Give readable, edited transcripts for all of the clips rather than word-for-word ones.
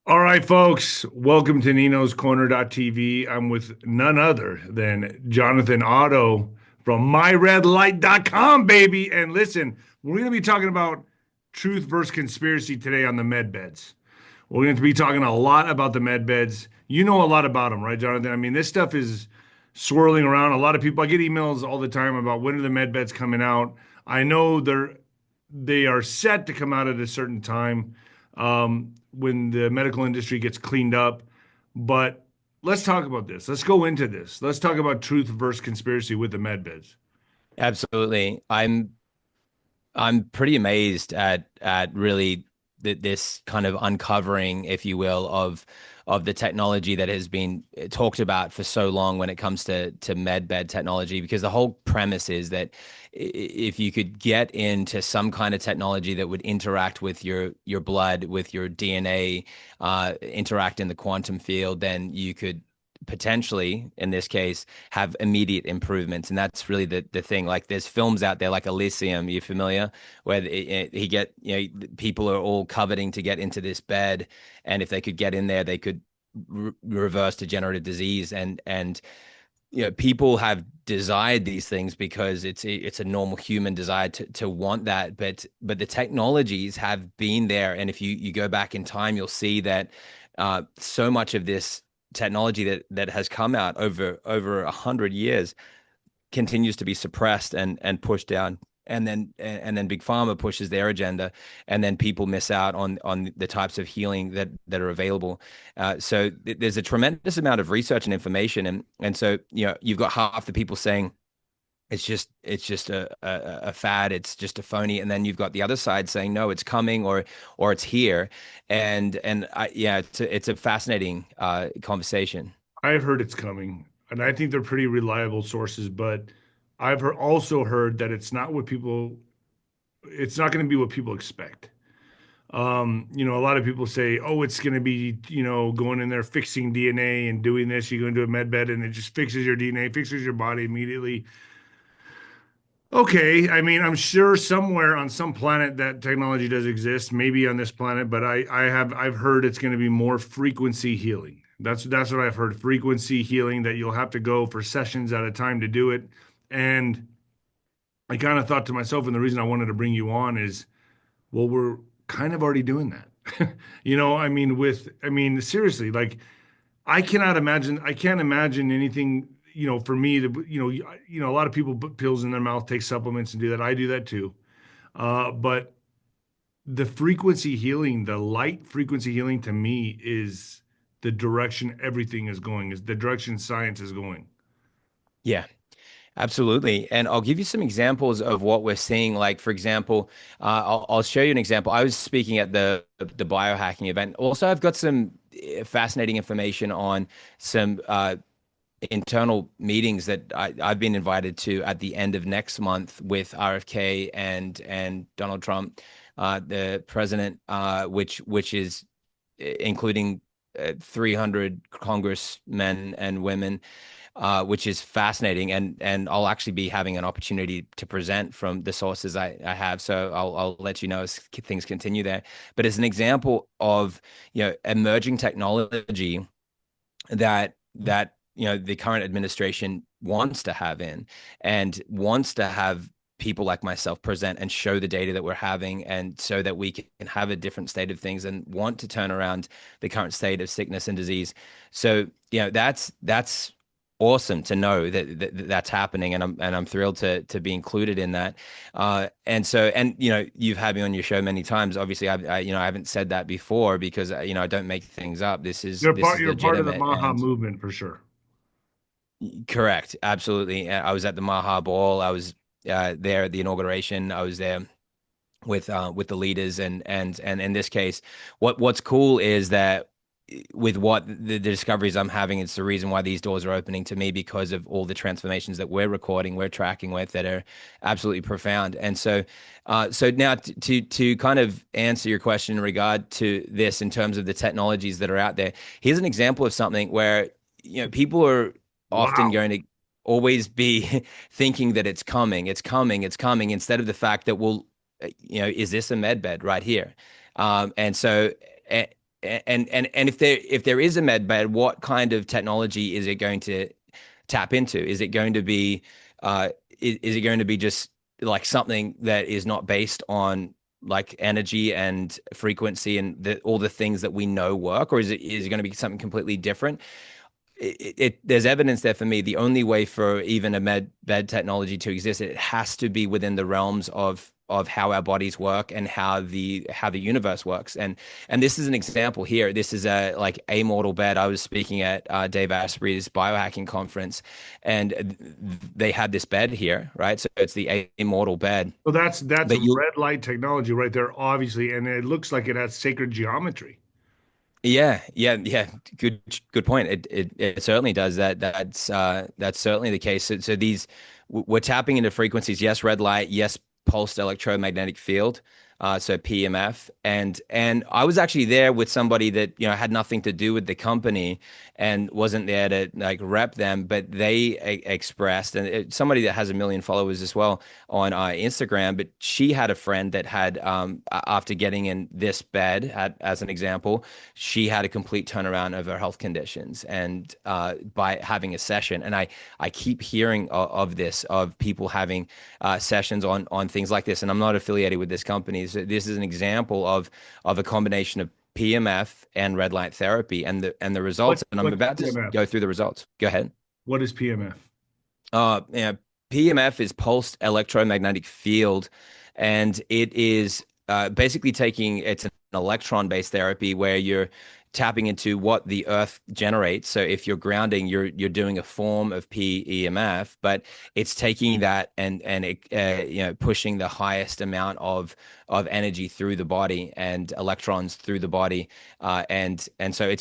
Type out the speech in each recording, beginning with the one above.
All right, folks, welcome to Nino's Corner.tv. I'm with none other than Jonathan Otto from MyRedLight.com, baby. And listen, we're going to be talking about truth versus conspiracy today on the med beds. We're going to be talking a lot about the med beds. You know a lot about them, right, Jonathan? I mean, this stuff is swirling around. A lot of people, I get emails all the time about when are the med beds coming out. I know they are set to come out at a certain time when the medical industry gets cleaned up. But let's talk about this. Let's go into this. Let's talk about truth versus conspiracy with the med beds. Absolutely. I'm pretty amazed at really this kind of uncovering, if you will, of the technology that has been talked about for so long when it comes to medbed technology, because the whole premise is that if you could get into some kind of technology that would interact with your blood, with your DNA, interact in the quantum field, then you could potentially, in this case, have immediate improvements. And that's really the thing. Like there's films out there like Elysium, you familiar? Where he get, people are all coveting to get into this bed. And if they could get in there, they could reverse degenerative disease. And people have desired these things because it's a normal human desire to want that. But the technologies have been there. And if you go back in time, you'll see that so much of this technology that has come out over 100 years continues to be suppressed and pushed down. And then big pharma pushes their agenda, and then people miss out on the types of healing that are available. So there's a tremendous amount of research and information, and so you've got half the people saying it's just a fad, it's just a phony, and then you've got the other side saying no, it's coming, or it's here. Yeah, it's a fascinating conversation. I've heard it's coming, and I think they're pretty reliable sources, but also heard that it's not going to be what people expect. A lot of people say, oh, it's going to be, going in there fixing DNA and doing this. You go into a med bed and it just fixes your DNA, fixes your body immediately. Okay, I mean, I'm sure somewhere on some planet that technology does exist, maybe on this planet, but I've heard it's going to be more frequency healing. That's what I've heard. Frequency healing that you'll have to go for sessions at a time to do it. And I kind of thought to myself, and the reason I wanted to bring you on is, well, we're kind of already doing that. I mean, seriously, like I can't imagine anything, for me to, a lot of people put pills in their mouth, take supplements and do that. I do that too. But the frequency healing, the light frequency healing to me is the direction everything is going, is the direction science is going. Yeah. Absolutely. And I'll give you some examples of what we're seeing. Like, for example, I'll show you an example. I was speaking at the biohacking event. Also, I've got some fascinating information on some internal meetings that I've been invited to at the end of next month with RFK and Donald Trump, the president, which is including 300 congressmen and women, which is fascinating. And I'll actually be having an opportunity to present from the sources I have. So I'll let you know as things continue there. But as an example of emerging technology that the current administration wants to have in and wants to have people like myself present and show the data that we're having, and so that we can have a different state of things and want to turn around the current state of sickness and disease. So that's awesome to know that's happening, and I'm thrilled to be included in that. And you've had me on your show many times. Obviously, I haven't said that before because I don't make things up. This is You're part of the legitimate. Maha And movement for sure. correct, absolutely. I was at the 𝗂𝗶𝗶𝗹. I was there at the inauguration. I was there with the leaders, and in this case, what's cool is that with what the discoveries I'm having, it's the reason why these doors are opening to me, because of all the transformations that we're recording, we're tracking with, that are absolutely profound. And so now to kind of answer your question in regard to this in terms of the technologies that are out there, here's an example of something where people are often Wow. going to always be thinking that it's coming, it's coming, it's coming, instead of the fact that, well, is this a med bed right here? And so and if there is a med bed, what kind of technology is it going to tap into? Is it going to be is it going to be just like something that is not based on like energy and frequency and all the things that we know work, or is it going to be something completely different? There's evidence there for me. The only way for even a med bed technology to exist, it has to be within the realms of how our bodies work and how the universe works. And this is an example here. This is a like 𝗂𝗏𝗶𝗹 bed. I was speaking at Dave Asprey's biohacking conference, and they had this bed here, right? So it's the 𝗂𝗏𝗏𝗶𝗹 bed. So that's But you red light technology right there, obviously, and it looks like it has sacred geometry. Yeah. Good point. It certainly does that. That's certainly the case. So these we're tapping into frequencies. Yes, red light. Yes, pulsed electromagnetic field. So PEMF. And I was actually there with somebody that had nothing to do with the company and wasn't there to like rep them, but they expressed, and somebody that has 1 million followers as well on Instagram. But she had a friend that had after getting in this bed, as an example, she had a complete turnaround of her health conditions, and by having a session. And I keep hearing of this, of people having sessions on things like this. And I'm not affiliated with this company. So this is an example of a combination of PMF and red light therapy, and the results. And I'm What's about to PMF? go through the results. Go ahead. What is PMF? Yeah, PMF is pulsed electromagnetic field, and it is basically it's an electron-based therapy where you're tapping into what the earth generates. So if you're grounding, you're doing a form of PEMF, but it's taking that and pushing the highest amount of energy through the body and electrons through the body, and so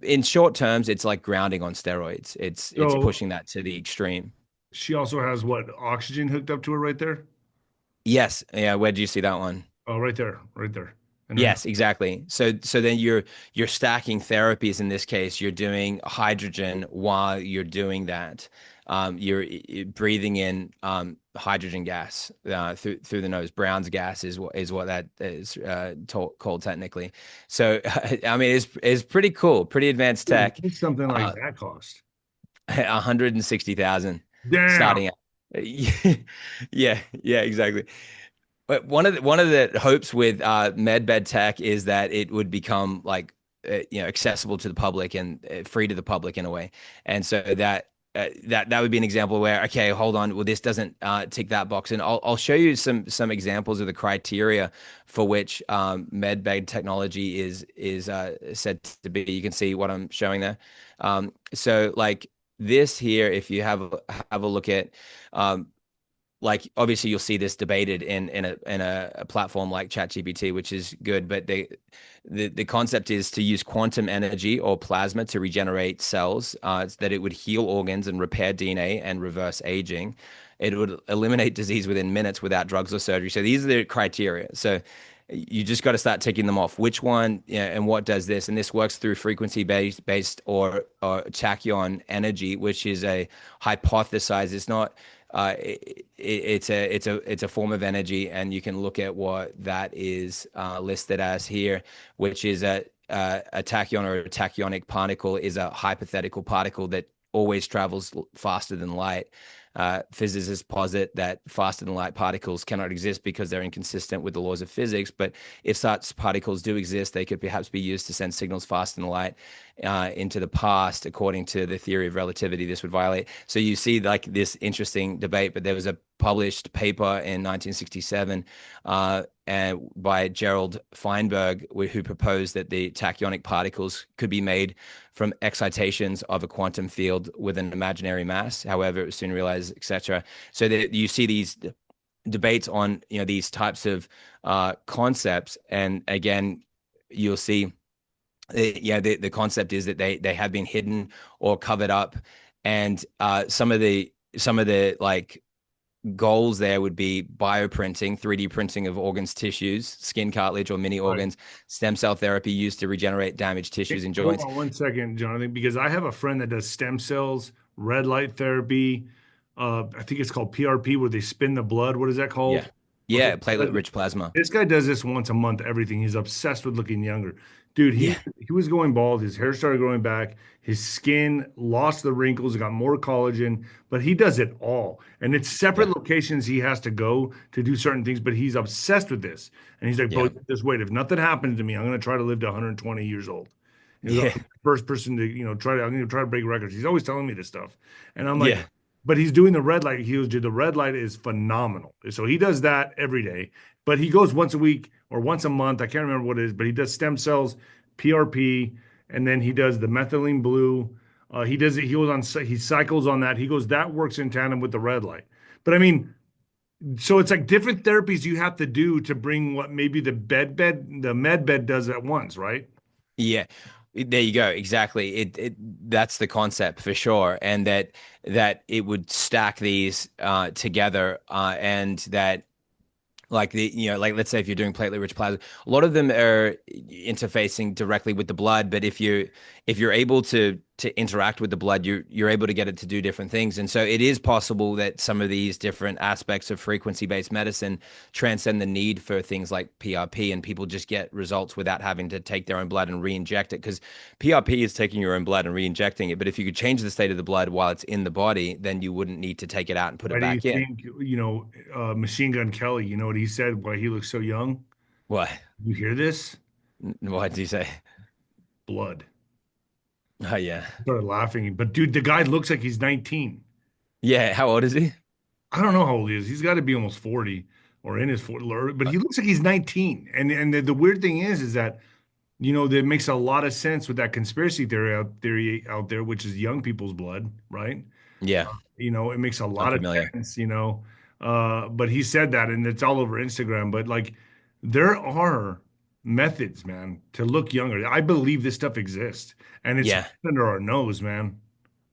in short terms, it's like grounding on steroids. It's So pushing that to the extreme. she also has what, oxygen hooked up to her right there? Yes. Yeah. Where do you see that one? Oh, right there, right there. And her, Yes, exactly. So then you're stacking therapies. In this case, you're doing hydrogen while you're doing that. You're breathing in hydrogen gas through the nose. Brown's gas is what that is called technically. So I mean, it's pretty cool, pretty advanced what tech. does something like Uh, that cost? 160,000 Damn. starting out. Yeah, exactly. But one of the hopes with medbed tech is that it would become like accessible to the public and free to the public in a way, and so that would be an example where, okay, hold on, well, this doesn't tick that box, and I'll show you some examples of the criteria for which medbed technology is said to be. You can see what I'm showing there. So like this here, if you have a look at. Like obviously you'll see this debated in a platform like ChatGPT, which is good, but the concept is to use quantum energy or plasma to regenerate cells, that it would heal organs and repair DNA and reverse aging. It would eliminate disease within minutes without drugs or surgery. So these are the criteria. So you just got to start ticking them off. Which one, and what does this? And this works through frequency based or tachyon energy, which is a hypothesized. It's not it's a form of energy, and you can look at what that is listed as here, which is a tachyon or a tachyonic particle is a hypothetical particle that always travels faster than light. Physicists posit that faster than light particles cannot exist because they're inconsistent with the laws of physics. But if such particles do exist, they could perhaps be used to send signals faster than light into the past. According to the theory of relativity, this would violate. So you see like this interesting debate, but there was a published paper in 1967 and by 𝗀𝗏𝗏, who proposed that the tachyonic particles could be made from excitations of a quantum field with an imaginary mass. However, it was soon realized, etc. So that you see these debates on these types of concepts, and again, you'll see, the concept is that they have been hidden or covered up, and some of the like goals there would be bioprinting, 3D printing of organs, tissues, skin cartilage or mini Right. organs, stem cell therapy used to regenerate damaged tissues and Hold joints. on 1 second, Jonathan, because I have a friend that does stem cells, red light therapy. I think it's called PRP, where they spin the blood. What is that Yeah. called? Okay. Yeah, platelet rich plasma. This guy does this once a month, everything. He's obsessed with looking younger. Dude, Yeah. he was going bald. His hair started growing back. His skin lost the wrinkles. Got more collagen. But he does it all, and it's separate Yeah. locations he has to go to do certain things. But he's obsessed with this, and he's like, "Bro, Yeah. just wait. If nothing happens to me, I'm gonna try to live to 120 years old." He goes, Yeah. "I'm the first person to, try to. I'm gonna try to break records." He's always telling me this stuff, and I'm like, Yeah. "But he's doing the red light." He goes, "Dude, the red light is phenomenal." So he does that every day, but he goes once a week or once a month. I can't remember what it is, but he does stem cells, PRP, and then he does the methylene blue. He does it. He goes on. He cycles on that. He goes that works in tandem with the red light. But I mean, so it's like different therapies you have to do to bring what maybe the med bed does at once, right? Yeah. There you go. Exactly. That's the concept for sure. And that it would stack these together and that like like let's say if you're doing platelet rich plasma, a lot of them are interfacing directly with the blood, but if you're able to interact with the blood, you're able to get it to do different things. And so it is possible that some of these different aspects of frequency-based medicine transcend the need for things like PRP, and people just get results without having to take their own blood and re-inject it, because PRP is taking your own blood and re-injecting it. But if you could change the state of the blood while it's in the body, then you wouldn't need to take it out and put it Why do you back in. think, Machine Gun Kelly, you know what he said, why he looks so young? What? You hear this? What did you say? Blood. Oh yeah. I started laughing. But dude, the guy looks like he's 19. Yeah, how old is he? I don't know how old he is. He's got to be almost 40 or in his 40, but he looks like he's 19. And the weird thing is that, that makes a lot of sense with that conspiracy theory out there, which is young people's blood, right? Yeah, It makes a I'm lot of familiar. sense. But he said that and it's all over Instagram. But like there are methods, man, to look younger. I believe this stuff exists and it's Yeah. under our nose, man.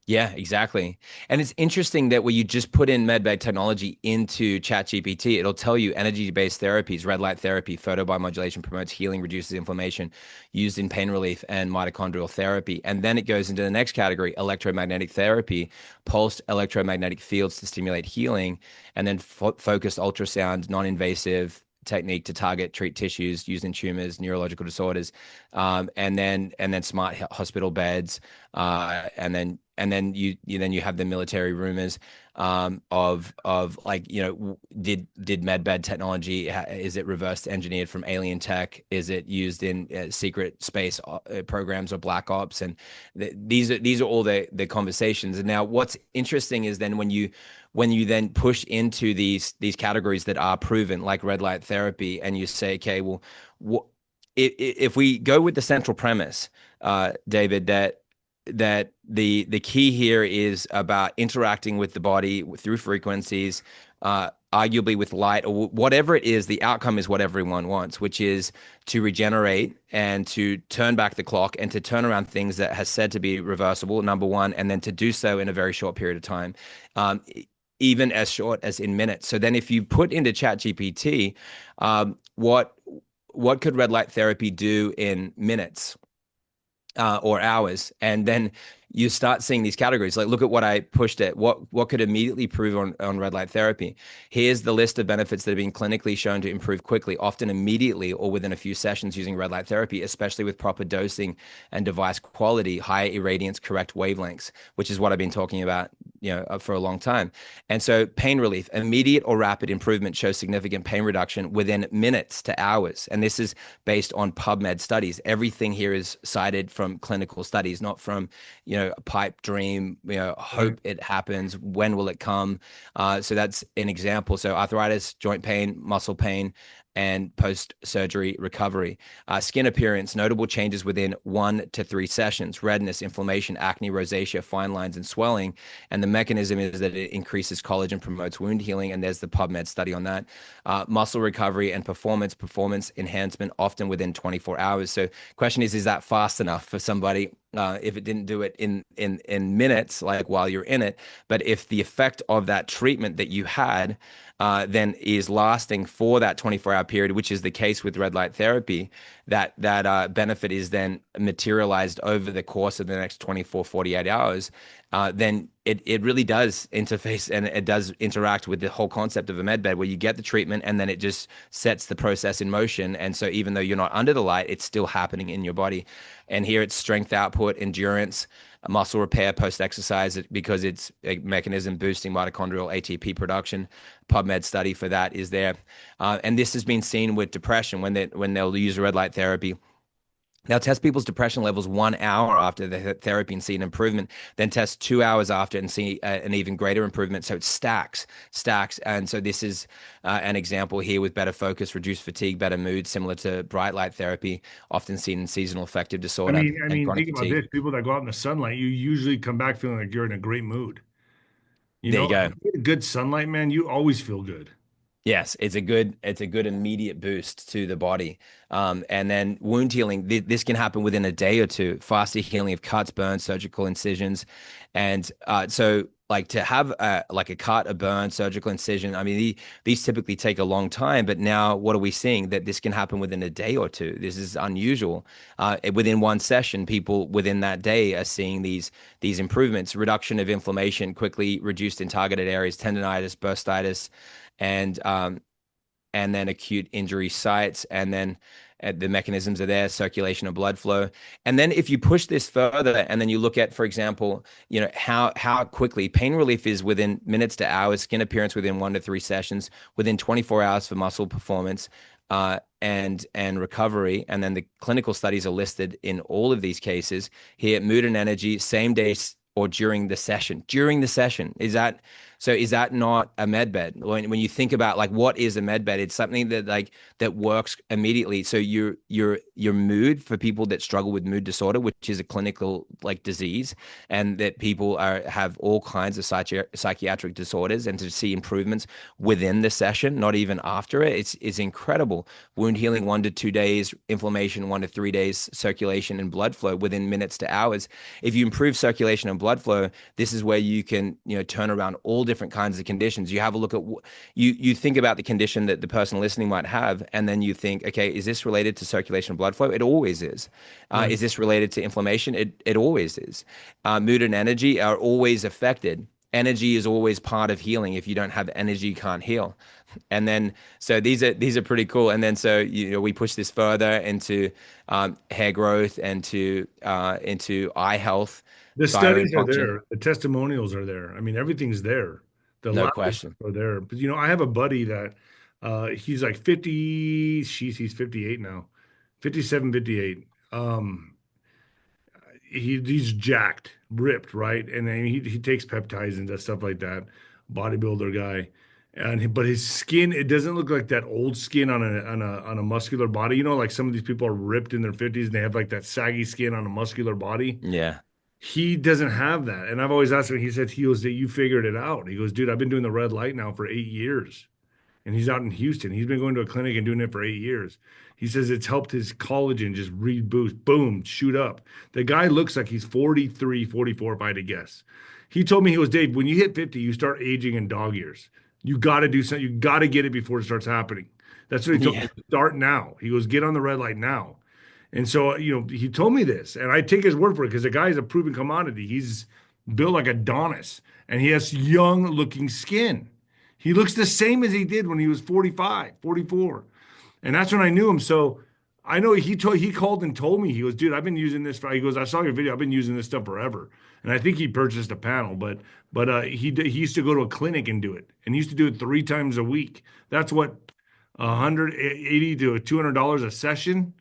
Yeah, exactly. And it's interesting that when you just put in medbed technology into ChatGPT, it'll tell you energy-based therapies, red light therapy, photobiomodulation promotes healing, reduces inflammation, used in pain relief and mitochondrial therapy. And then it goes into the next category, electromagnetic therapy, pulsed electromagnetic fields to stimulate healing, and then focused ultrasound, non-invasive technique to target treat tissues used in tumors, neurological disorders, and then smart hospital beds, and then you have the military rumors of like did medbed technology, is it reverse engineered from alien tech, is it used in secret space programs or black ops, and these are all the conversations. And now what's interesting is then when you then push into these categories that are proven, like red light therapy, and you say, okay, well, if we go with the central premise, David, that the key here is about interacting with the body through frequencies, arguably with light or whatever it is, the outcome is what everyone wants, which is to regenerate and to turn back the clock and to turn around things that has said to be reversible, number one, and then to do so in a very short period of time. Even as short as in minutes. So then if you put into ChatGPT, what could red light therapy do in minutes or hours? And then you start seeing these categories. Like, look at what I pushed at. What could immediately improve on red light therapy? Here's the list of benefits that have been clinically shown to improve quickly, often immediately or within a few sessions using red light therapy, especially with proper dosing and device quality, high irradiance, correct wavelengths, which is what I've been talking about, for a long time. And so pain relief, immediate or rapid improvement shows significant pain reduction within minutes to hours. And this is based on PubMed studies. Everything here is cited from clinical studies, not from, a pipe dream, Right. hope it happens. When will it come? So that's an example. So arthritis, joint pain, muscle pain, and post-surgery recovery. Skin appearance, notable changes within 1 to 3 sessions, redness, inflammation, acne, rosacea, fine lines, and swelling. And the mechanism is that it increases collagen, promotes wound healing, and there's the PubMed study on that. Muscle recovery and performance enhancement, often within 24 hours. So question is that fast enough for somebody? If it didn't do it in minutes, like while you're in it, but if the effect of that treatment that you had then is lasting for that 24-hour period, which is the case with red light therapy, that benefit is then materialized over the course of the next 24, 48 hours, then it really does interface and it does interact with the whole concept of a med bed, where you get the treatment and then it just sets the process in motion. And so even though you're not under the light, it's still happening in your body. And here it's strength output, endurance, muscle repair post-exercise, because it's a mechanism boosting mitochondrial ATP production. PubMed study for that is there. And this has been seen with depression when they'll use red light therapy. They'll test people's depression levels 1 hour after the therapy and see an improvement, then test 2 hours after and see an even greater improvement. So it stacks. And so this is an example here with better focus, reduced fatigue, better mood, similar to bright light therapy, often seen in seasonal affective I disorder mean, I and mean, chronic think about fatigue. this. People that go out in the sunlight, you usually come back feeling like you're in a great mood. You There know, you go. if you get good sunlight, man, you always feel good. Yes, it's a good immediate boost to the body. And then wound healing, this can happen within a day or two. Faster healing of cuts, burns, surgical incisions, and so like to have like a cut, a burn, surgical incision. I mean, these typically take a long time, but now what are we seeing? That this can happen within a day or two. This is unusual. Within one session, people within that day are seeing these improvements. Reduction of inflammation, quickly reduced in targeted areas, tendonitis, bursitis, and and then acute injury sites, and then the mechanisms are there, circulation of blood flow. And then if you push this further and then you look at, for example, how quickly pain relief is within minutes to hours, skin appearance within 1 to 3 sessions, within 24 hours for muscle performance, and recovery. And then the clinical studies are listed in all of these cases here. Mood and energy, same day or during the session. Is that not a med bed? When you think about like what is a med bed, it's something that works immediately. So your mood, for people that struggle with mood disorder, which is a clinical like disease, and that people have all kinds of psychiatric disorders, and to see improvements within the session, not even after it, it's incredible. Wound healing 1 to 2 days, inflammation 1 to 3 days, circulation and blood flow within minutes to hours. If you improve circulation and blood flow, this is where you can turn around all different kinds of conditions. You have a look at you think about the condition that the person listening might have, and then you think, okay, is this related to circulation and blood flow? It always is. Right. Is this related to inflammation? It always is. Mood and energy are always affected. Energy is always part of healing. If you don't have energy, you can't heal. And then, so these are pretty cool. And then, so we push this further into hair growth and into eye health, The thyroid studies are function. there. The testimonials are there. I mean, everything's there. The No lab question. are there. But I have a buddy that he's like 50, he's 58 now. 57, 58. He's jacked, ripped, right? And then he takes peptides and does stuff like that. Bodybuilder guy. But his skin, it doesn't look like that old skin on a muscular body. Like some of these people are ripped in their 50s and they have like that saggy skin on a muscular body. Yeah. He doesn't have that. And I've always asked him, he said, he goes, that you figured it out. He goes, dude, I've been doing the red light now for 8 years. And he's out in Houston. He's been going to a clinic and doing it for 8 years. He says it's helped his collagen just reboost, boom, shoot up. The guy looks like he's 43, 44, if I had to guess. He told me, he goes, Dave, when you hit 50, you start aging in dog years. You got to do something. You got to get it before it starts happening. That's what he told me. Yeah. Start now. He goes, get on the red light now. And so, he told me this, and I take his word for it because the guy is a proven commodity. He's built like Adonis, and he has young looking skin. He looks the same as he did when he was 45, 44. And that's when I knew him. So I know he called and told me, he goes, dude, I've been using this he goes, I saw your video. I've been using this stuff forever. And I think he purchased a panel, but he used to go to a clinic and do it. And he used to do it 3 times a week. That's what, 180 to $200 a session.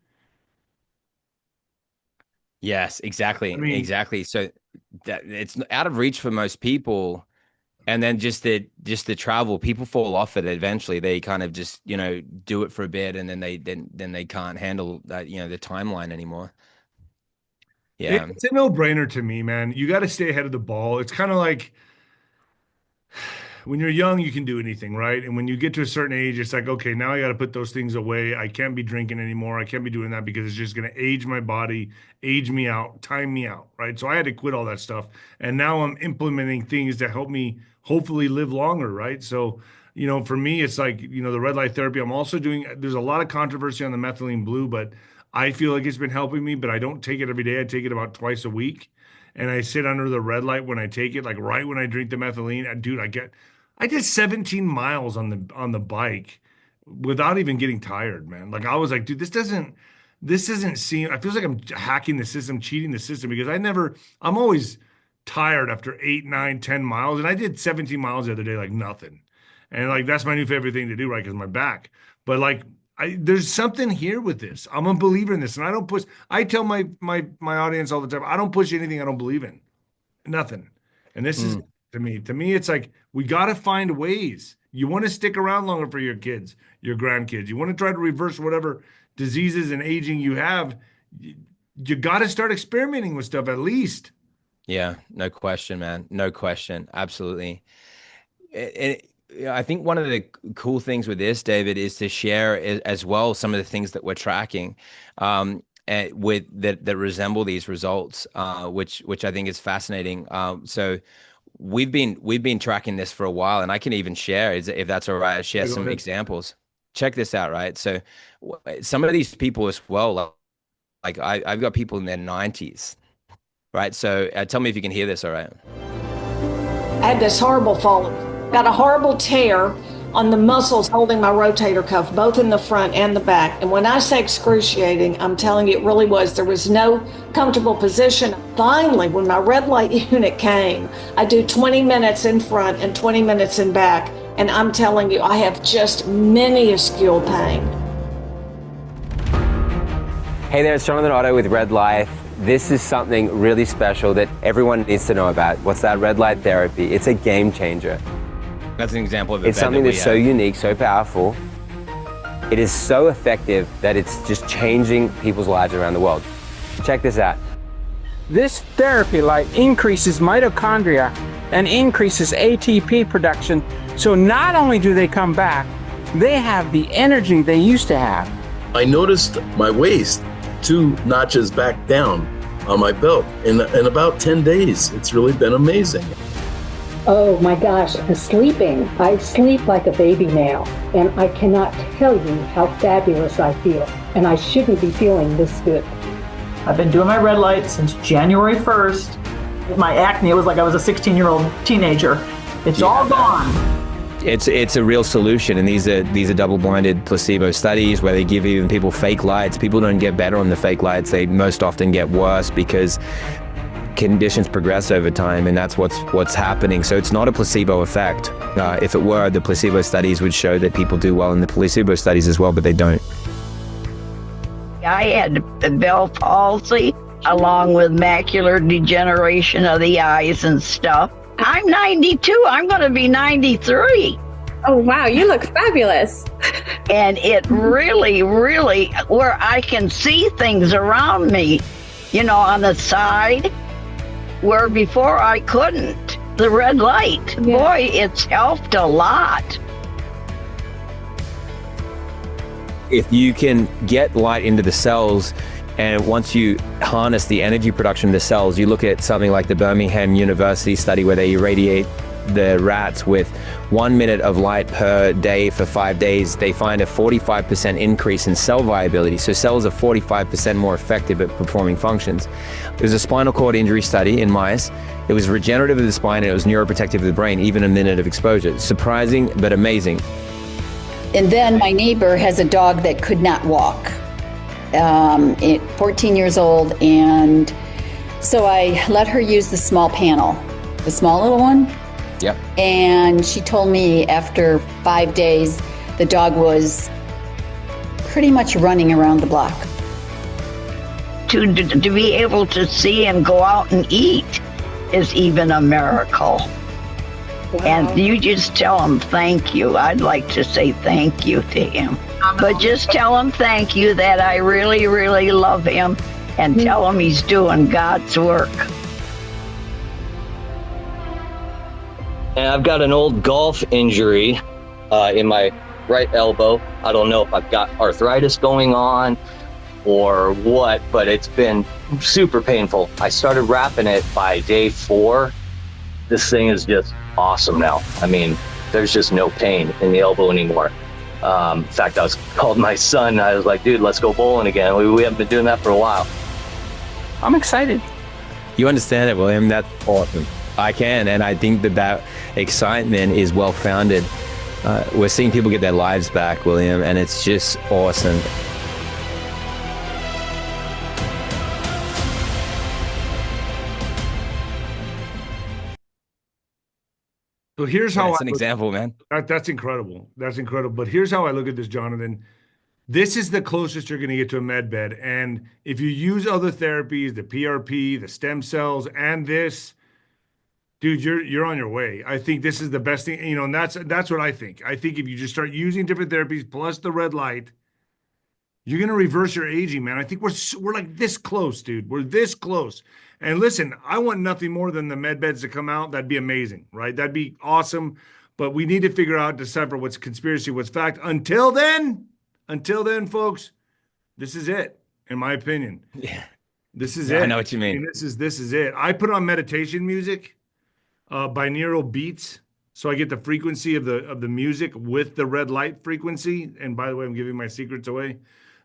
Yes, I exactly. mean, Exactly. So that it's out of reach for most people. And then just the travel, people fall off it eventually. They kind of just, do it for a bit, and then they can't handle that, the timeline anymore. Yeah. it's a no-brainer to me, man. You got to stay ahead of the ball. It's kind of like when you're young, you can do anything, right? And when you get to a certain age, it's like, okay, now I got to put those things away. I can't be drinking anymore. I can't be doing that because it's just going to age my body, age me out, time me out, right? So I had to quit all that stuff. And now I'm implementing things to help me hopefully live longer, right? So For me, it's like, the red light therapy. I'm also doing, there's a lot of controversy on the methylene blue, but I feel like it's been helping me, but I don't take it every day. I take it about twice a week. And I sit under the red light when I take it, like right when I drink the methylene. Dude, I did 17 miles on the bike without even getting tired, man. Like I was like, dude, this doesn't seem, it feels like I'm hacking the system, cheating the system, because I'm always tired after 8, 9, 10 miles. And I did 17 miles the other day, like nothing. And like, that's my new favorite thing to do, right? Because my back, but like, there's something here with this. I'm a believer in this, and I don't push. I tell my audience all the time, I don't push anything I don't believe in, nothing. And this is to me, it's like we got to find ways. You want to stick around longer for your kids, your grandkids. You want to try to reverse whatever diseases and aging you have. You got to start experimenting with stuff at least. Yeah, no question, man. No question. Absolutely. I think one of the cool things with this, David, is to share as well some of the things that we're tracking with that resemble these results, which I think is fascinating. So we've been tracking this for a while, and I can even share, if that's all right, share some examples. Check this out, right? So some of these people as well, like I've got people in their 90s, right? So tell me if you can hear this, all right? I had this horrible fall. Got a horrible tear on the muscles holding my rotator cuff, both in the front and the back. And when I say excruciating, I'm telling you, it really was. There was no comfortable position. Finally, when my red light unit came, I do 20 minutes in front and 20 minutes in back. And I'm telling you, I have just minuscule pain. Hey there, it's Jonathan Otto with Red Light. This is something really special that everyone needs to know about. What's that red light therapy? It's a game changer. That's an example of it's something that's so unique, so powerful. It is so effective that it's just changing people's lives around the world. Check this out. This therapy light increases mitochondria and increases ATP production. So not only do they come back, they have the energy they used to have. I noticed my waist 2 notches back down on my belt in about 10 days. It's really been amazing. Oh my gosh, the sleeping. I sleep like a baby now, and I cannot tell you how fabulous I feel, and I shouldn't be feeling this good. I've been doing my red light since January 1st. My acne, it was like I was a 16-year-old teenager. It's all gone. It's a real solution, and these are double-blinded placebo studies where they give even people fake lights. People don't get better on the fake lights. They most often get worse because conditions progress over time, and that's what's happening. So it's not a placebo effect. If it were, the placebo studies would show that people do well in the placebo studies as well, but they don't. I had Bell palsy along with macular degeneration of the eyes and stuff. I'm 92. I'm going to be 93. Oh, wow. You look fabulous. And it really, really, where I can see things around me, on the side, where before I couldn't. The red light, boy, it's helped a lot. If you can get light into the cells, and once you harness the energy production of the cells, you look at something like the Birmingham University study where they irradiate the rats with 1 minute of light per day for 5 days, they find a 45% increase in cell viability. So cells are 45% more effective at performing functions. There's a spinal cord injury study in mice. It was regenerative of the spine and it was neuroprotective of the brain, even a minute of exposure. Surprising, but amazing. And then my neighbor has a dog that could not walk. 14 years old, and so I let her use the small panel, the small little one. Yep. And she told me after 5 days, the dog was pretty much running around the block. To be able to see him go out and eat is even a miracle. Wow. And you just tell him thank you. I'd like to say thank you to him. But just tell him thank you, that I really, really love him, and tell him he's doing God's work. And I've got an old golf injury in my right elbow. I don't know if I've got arthritis going on or what, but it's been super painful. I started wrapping it by day 4. This thing is just awesome now. I mean, there's just no pain in the elbow anymore. In fact, I called my son. I was like, dude, let's go bowling again. We haven't been doing that for a while. I'm excited. You understand it, William. That's awesome. I can, and I think that excitement is well founded. We're seeing people get their lives back, William, and it's just awesome. So here's how that's an example, man. That's incredible. That's incredible. But here's how I look at this, Jonathan. This is the closest you're going to get to a med bed. And if you use other therapies, the PRP, the stem cells, and this, dude, you're on your way. I think this is the best thing, you know, and that's what I think. I think if you just start using different therapies plus the red light, you're going to reverse your aging, man. I think we're like this close, dude. We're this close. And listen, I want nothing more than the med beds to come out. That'd be amazing, right? That'd be awesome. But we need to figure out, decipher what's conspiracy, what's fact. Until then, folks, this is it, in my opinion. Yeah. This is it. I know what you mean. I mean, this is it. I put on meditation music, binaural beats, so I get the frequency of the music with the red light frequency. And by the way, I'm giving my secrets away.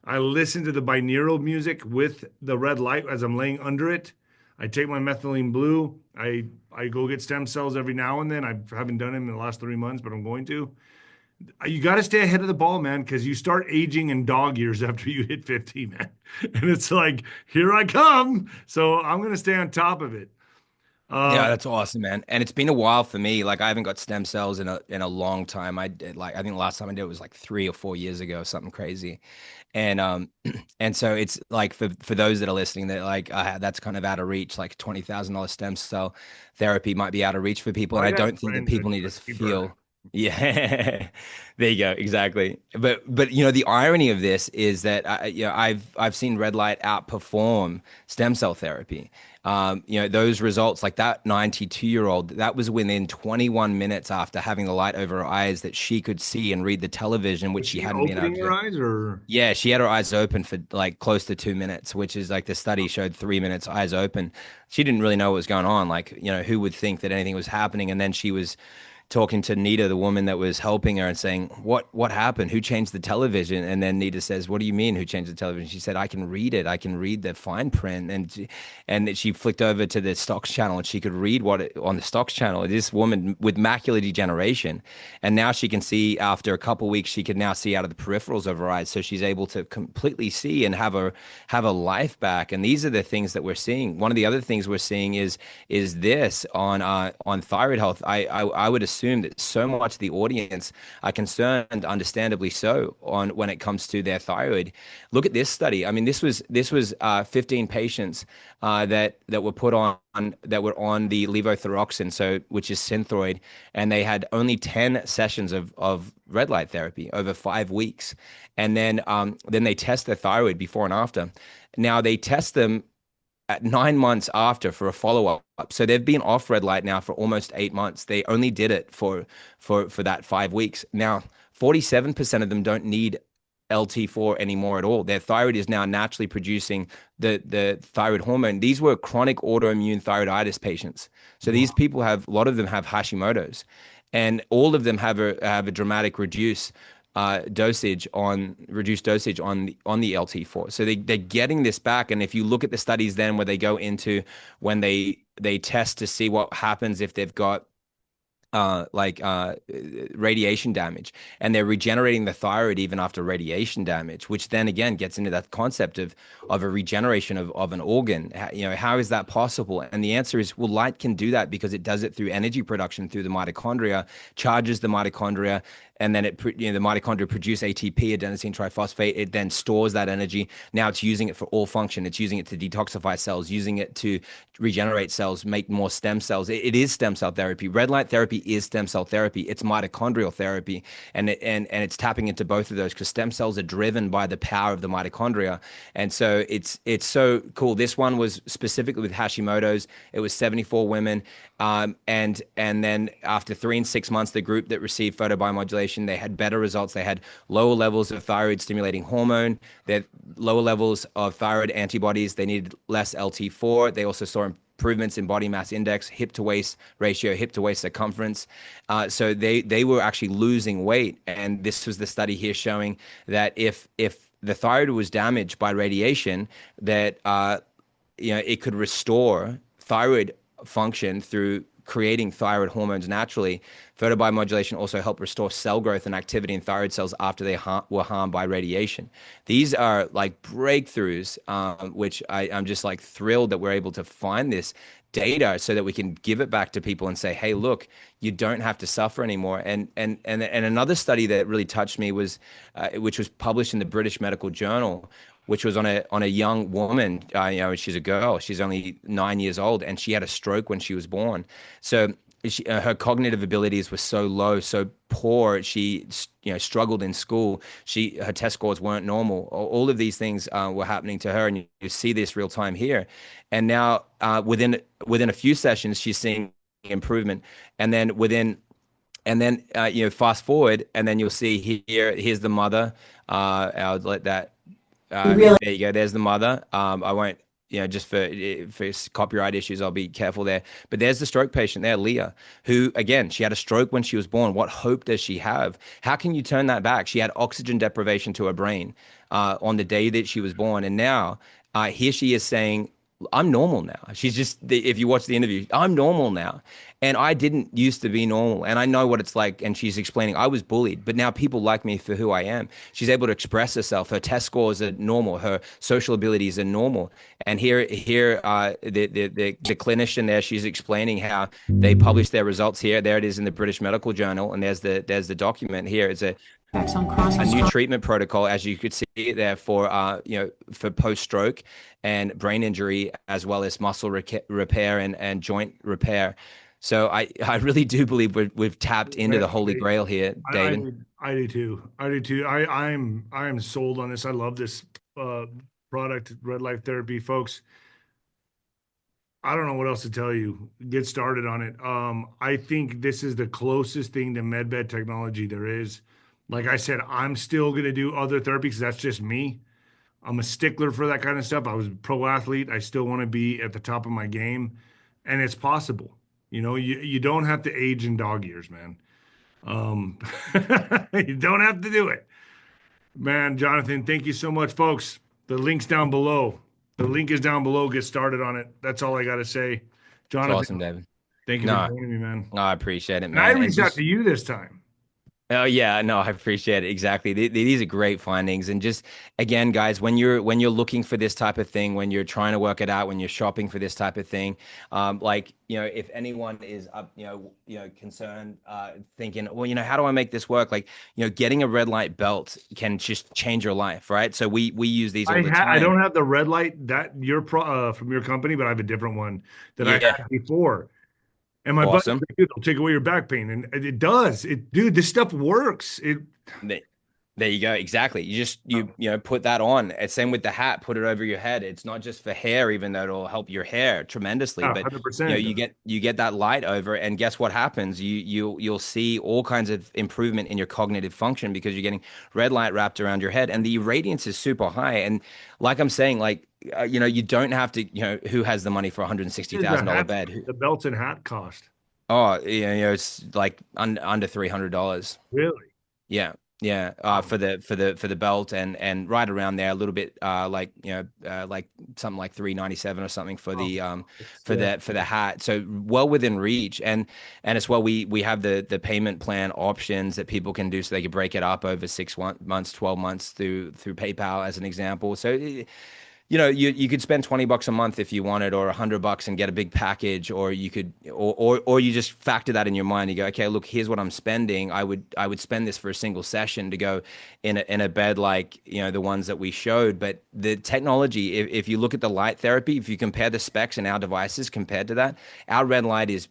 I listen to the binaural music with the red light as I'm laying under it. I take my methylene blue. I go get stem cells every now and then. I haven't done them in the last 3 months, but I'm going to. You got to stay ahead of the ball, man, because you start aging in dog years after you hit 50, man. And it's like, here I come. So I'm going to stay on top of it. Yeah, that's awesome, man. And it's been a while for me. Like, I haven't got stem cells in a long time. I think the last time I did it was like 3 or 4 years ago, something crazy. And so it's like for those that are listening, that like that's kind of out of reach. Like $20,000 stem cell therapy might be out of reach for people, and I don't think that people need to feel. Yeah, there you go. Exactly. But you know, the irony of this is that I've seen red light outperform stem cell therapy. You know, those results, like that 92-year-old, that was within 21 minutes after having the light over her eyes that she could see and read the television, which she hadn't been able to. Her eyes, or? Yeah, she had her eyes open for like close to 2 minutes, which is like the study showed 3 minutes eyes open. She didn't really know what was going on. Like, you know, who would think that anything was happening? And then she was talking to Nita, the woman that was helping her, and saying, what happened? Who changed the television? And then Nita says, what do you mean, who changed the television? She said, I can read it. I can read the fine print. And she flicked over to the stocks channel, and she could read on the stocks channel. This woman with macular degeneration. And now she can see, after a couple of weeks, she can now see out of the peripherals of her eyes. So she's able to completely see and have a life back. And these are the things that we're seeing. One of the other things we're seeing is this on thyroid health. I would assume that so much of the audience are concerned, understandably so, on when it comes to their thyroid. Look at this study. I mean, this was 15 patients that were put on that were on the levothyroxine, which is Synthroid, and they had only 10 sessions of red light therapy over 5 weeks, and then they test their thyroid before and after. Now they test them at 9 months after for a follow-up. So they've been off red light now for almost 8 months. They only did it for that 5 weeks. Now, 47% of them don't need LT4 anymore at all. Their thyroid is now naturally producing the thyroid hormone. These were chronic autoimmune thyroiditis patients. So these people a lot of them have Hashimoto's, and all of them have a dramatic reduced dosage on the LT4. So they're getting this back. And if you look at the studies then where they go into when they test to see what happens if they've got radiation damage, and they're regenerating the thyroid even after radiation damage, which then again gets into that concept of a regeneration of an organ. You know, how is that possible? And the answer is, well, light can do that because it does it through energy production through the mitochondria, charges the mitochondria, and then the mitochondria produce ATP, adenosine triphosphate. It then stores that energy. Now it's using it for all function. It's using it to detoxify cells, using it to regenerate cells, make more stem cells. It is stem cell therapy. Red light therapy is stem cell therapy. It's mitochondrial therapy, and it's tapping into both of those because stem cells are driven by the power of the mitochondria. And so it's so cool. This one was specifically with Hashimoto's. It was 74 women, and then after 3 and 6 months, the group that received photobiomodulation, they had better results. They had lower levels of thyroid stimulating hormone. They had lower levels of thyroid antibodies. They needed less LT4. They also saw improvements in body mass index, hip to waist ratio, hip to waist circumference. So they were actually losing weight. And this was the study here showing that if the thyroid was damaged by radiation, that it could restore thyroid function through creating thyroid hormones naturally. Photobiomodulation also helped restore cell growth and activity in thyroid cells after they were harmed by radiation. These are like breakthroughs, which I'm just like thrilled that we're able to find this data so that we can give it back to people and say, hey, look, you don't have to suffer anymore. And another study that really touched me was, which was published in the British Medical Journal, which was on a young woman. She's a girl. She's only 9 years old, and she had a stroke when she was born. So her cognitive abilities were so low, so poor. She struggled in school. Her test scores weren't normal. All of these things were happening to her, and you see this real time here. And now within a few sessions, she's seeing improvement. And then fast forward, and then you'll see here's the mother. I'll let that. There you go. There's the mother. I won't, just for copyright issues, I'll be careful there. But there's the stroke patient there, Leah, who, again, she had a stroke when she was born. What hope does she have? How can you turn that back? She had oxygen deprivation to her brain on the day that she was born. And now here she is saying, I'm normal now. She's just, if you watch the interview, I'm normal now. And I didn't used to be normal. And I know what it's like. And she's explaining, I was bullied, but now people like me for who I am. She's able to express herself. Her test scores are normal. Her social abilities are normal. And here, the clinician there, she's explaining how they published their results here. There it is in the British Medical Journal. And there's the document here. It's a new treatment protocol, as you could see there, for post-stroke and brain injury, as well as muscle repair and joint repair. So I really do believe we've tapped into the holy grail here, David. I do too. I am sold on this. I love this product, Red Light Therapy, folks. I don't know what else to tell you. Get started on it. I think this is the closest thing to medbed technology there is. Like I said, I'm still going to do other therapies because that's just me. I'm a stickler for that kind of stuff. I was a pro athlete. I still want to be at the top of my game, and it's possible. You don't have to age in dog years, man. You don't have to do it. Man, Jonathan, thank you so much, folks. The link's down below. The link is down below. Get started on it. That's all I got to say. Jonathan, that's awesome, David. Thank you for joining me, man. I appreciate it, man. And I reached out to you this time. Oh yeah, no, I appreciate it. Exactly. These are great findings. And just again, guys, when you're looking for this type of thing, when you're trying to work it out, when you're shopping for this type of thing, if anyone is concerned, thinking, well, how do I make this work? Getting a red light belt can just change your life, right? So we use these all the time. I don't have the red light that you're from your company, but I have a different one that I had before. And my buddy, it'll take away your back pain. And it does. Dude, this stuff works. There you go. Exactly. You put that on. Same with the hat, put it over your head. It's not just for hair, even though it'll help your hair tremendously. But 100%. You get that light over, and guess what happens? You'll see all kinds of improvement in your cognitive function because you're getting red light wrapped around your head, and the radiance is super high. And like I'm saying, you don't have to, who has the money for $160,000 bed? The belts and hat cost. Oh, it's like under $300. Really? Yeah. Yeah. For the belt and right around there a little bit, like something like $397 or something for the hat. So well within reach. And as well, we have the payment plan options that people can do so they can break it up over 6 months, 12 months through PayPal as an example. So you could spend $20 a month if you wanted, or $100 and get a big package, or you could, or you just factor that in your mind. You go, okay, look, here's what I'm spending. I would spend this for a single session to go in a bed like the ones that we showed. But the technology, if you look at the light therapy, if you compare the specs in our devices compared to that, our red light is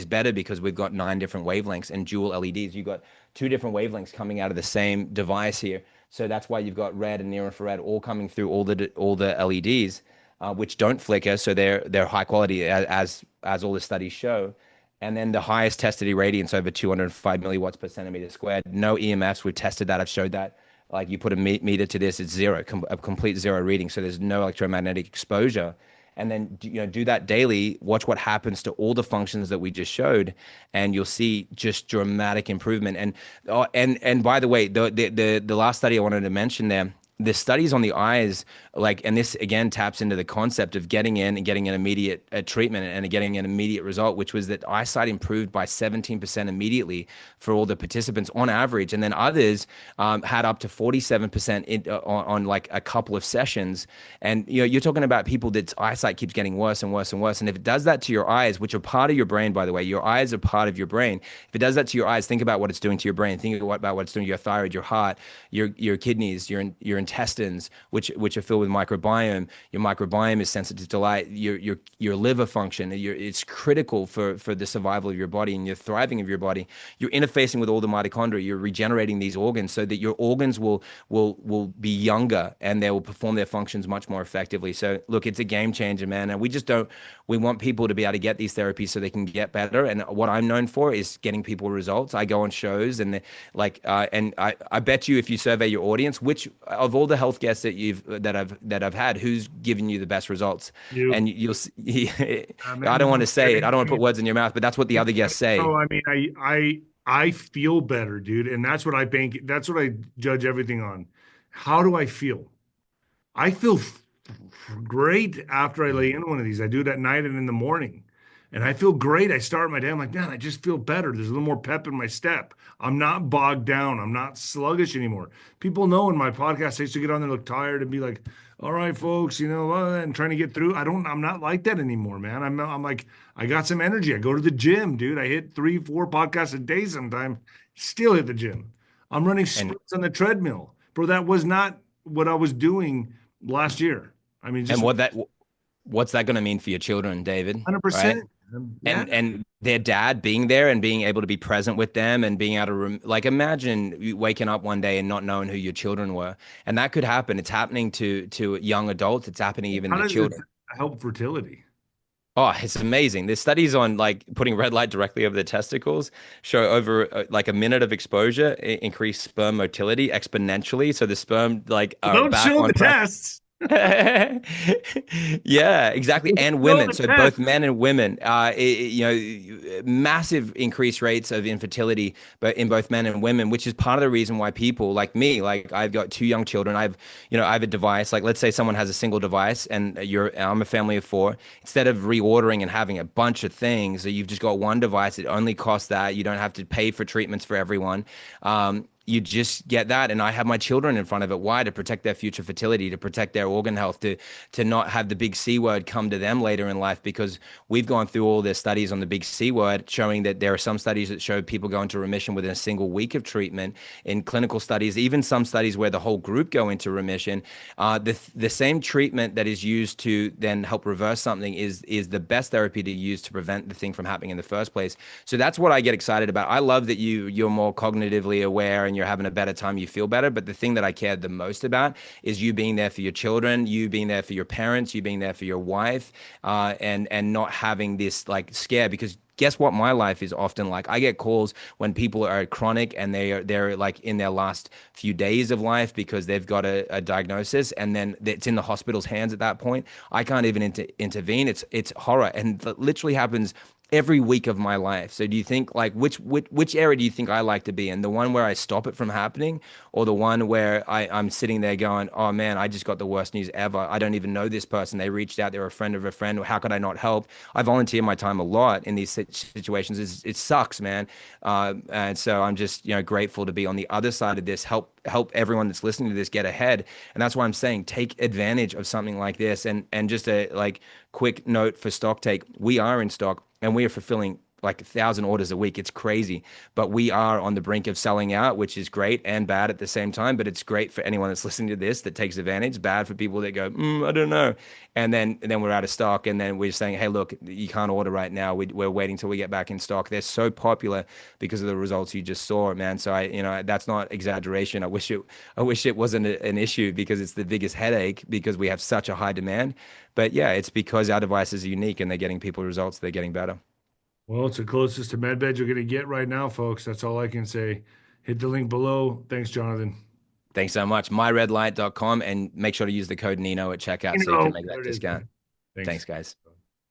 better because we've got 9 different wavelengths and dual LEDs. You've got 2 different wavelengths coming out of the same device here. So that's why you've got red and near infrared all coming through all the LEDs, which don't flicker. So they're high quality as all the studies show. And then the highest tested irradiance over 205 milliwatts per centimeter squared. No EMFs. We've tested that. I've showed that. Like you put a meter to this, it's zero, a complete zero reading. So there's no electromagnetic exposure. and then do that daily. Watch what happens to all the functions that we just showed, and you'll see just dramatic improvement. And by the way, the last study I wanted to mention there, the studies on the eyes, and this again taps into the concept of getting in and getting an immediate treatment and getting an immediate result, which was that eyesight improved by 17% immediately for all the participants on average. And then others had up to 47% on like a couple of sessions. And you're talking about people that eyesight keeps getting worse and worse and worse. And if it does that to your eyes, which are part of your brain, by the way, your eyes are part of your brain. If it does that to your eyes, think about what it's doing to your brain. Think about what it's doing to your thyroid, your heart, your kidneys, your intestines, which are filled with microbiome. Your microbiome is sensitive to light. Your liver function, it's critical for the survival of your body and your thriving of your body. You're interfacing with all the mitochondria. You're regenerating these organs so that your organs will be younger and they will perform their functions much more effectively. So look, it's a game changer, man. And we want people to be able to get these therapies so they can get better. And what I'm known for is getting people results. I go on shows and and I bet you if you survey your audience, which of all the health guests that I've had, who's given you the best results? You. And you'll see, I don't want to say it. I don't want to put words in your mouth, but that's what the other guests say. Oh, I mean, I feel better, dude. And that's what I think. That's what I judge everything on. How do I feel? I feel great after I lay in one of these. I do it at night and in the morning. And I feel great. I start my day. I'm like, man, I just feel better. There's a little more pep in my step. I'm not bogged down. I'm not sluggish anymore. People know in my podcast, I used to get on there, look tired and be like, all right, folks, and trying to get through. I'm not like that anymore, man. I'm like, I got some energy. I go to the gym, dude. I hit 3-4 podcasts a day sometimes. Still hit the gym. I'm running sprints on the treadmill. Bro, that was not what I was doing last year. I mean, just what's that going to mean for your children, David? 100%. Right? And their dad being there and being able to be present with them and being able to imagine you waking up one day and not knowing who your children were. And that could happen. It's happening to young adults. It's happening even to children. Help fertility. Oh, it's amazing. There's studies on putting red light directly over the testicles show over a minute of exposure increase sperm motility exponentially. So the sperm don't show the tests. Yeah, exactly. And women. So both men and women, massive increased rates of infertility, but in both men and women, which is part of the reason why people like me, I've got 2 young children. I have a device, let's say someone has a single device and I'm a family of 4. Instead of reordering and having a bunch of things, you've just got one device. It only costs that. You don't have to pay for treatments for everyone. You just get that. And I have my children in front of it. Why? To protect their future fertility, to protect their organ health, to not have the big C word come to them later in life, because we've gone through all the studies on the big C word, showing that there are some studies that show people go into remission within a single week of treatment in clinical studies, even some studies where the whole group go into remission. The same treatment that is used to then help reverse something is the best therapy to use to prevent the thing from happening in the first place. So that's what I get excited about. I love that you're more cognitively aware and you're having a better time, you feel better. But the thing that I care the most about is you being there for your children, you being there for your parents, you being there for your wife, and not having this scare. Because guess what my life is often like? I get calls when people are chronic and they're in their last few days of life because they've got a diagnosis, and then it's in the hospital's hands at that point. I can't even intervene. It's horror, and it literally happens every week of my life. So do you think which area do you think I like to be in? The one where I stop it from happening, or the one where I'm sitting there going, oh man, I just got the worst news ever. I don't even know this person. They reached out. They're a friend of a friend. How could I not help? I volunteer my time a lot in these situations. It sucks, man. And so I'm just, grateful to be on the other side of this, help everyone that's listening to this get ahead. And that's why I'm saying, take advantage of something like this. And just a quick note for stock take. We are in stock and we are fulfilling 1,000 orders a week. It's crazy, but we are on the brink of selling out, which is great and bad at the same time. But it's great for anyone that's listening to this that takes advantage. Bad for people that go, I don't know, and then we're out of stock, and then we're saying, hey, look, you can't order right now. We're waiting till we get back in stock. They're so popular because of the results you just saw, man. So that's not exaggeration. I wish it wasn't an issue, because it's the biggest headache because we have such a high demand. But yeah, it's because our devices are unique and they're getting people results. They're getting better. Well, it's the closest to medbed you're going to get right now, folks. That's all I can say. Hit the link below. Thanks, Jonathan. Thanks so much. myredlight.com, and make sure to use the code Nino at checkout so you can make that discount. Thanks guys.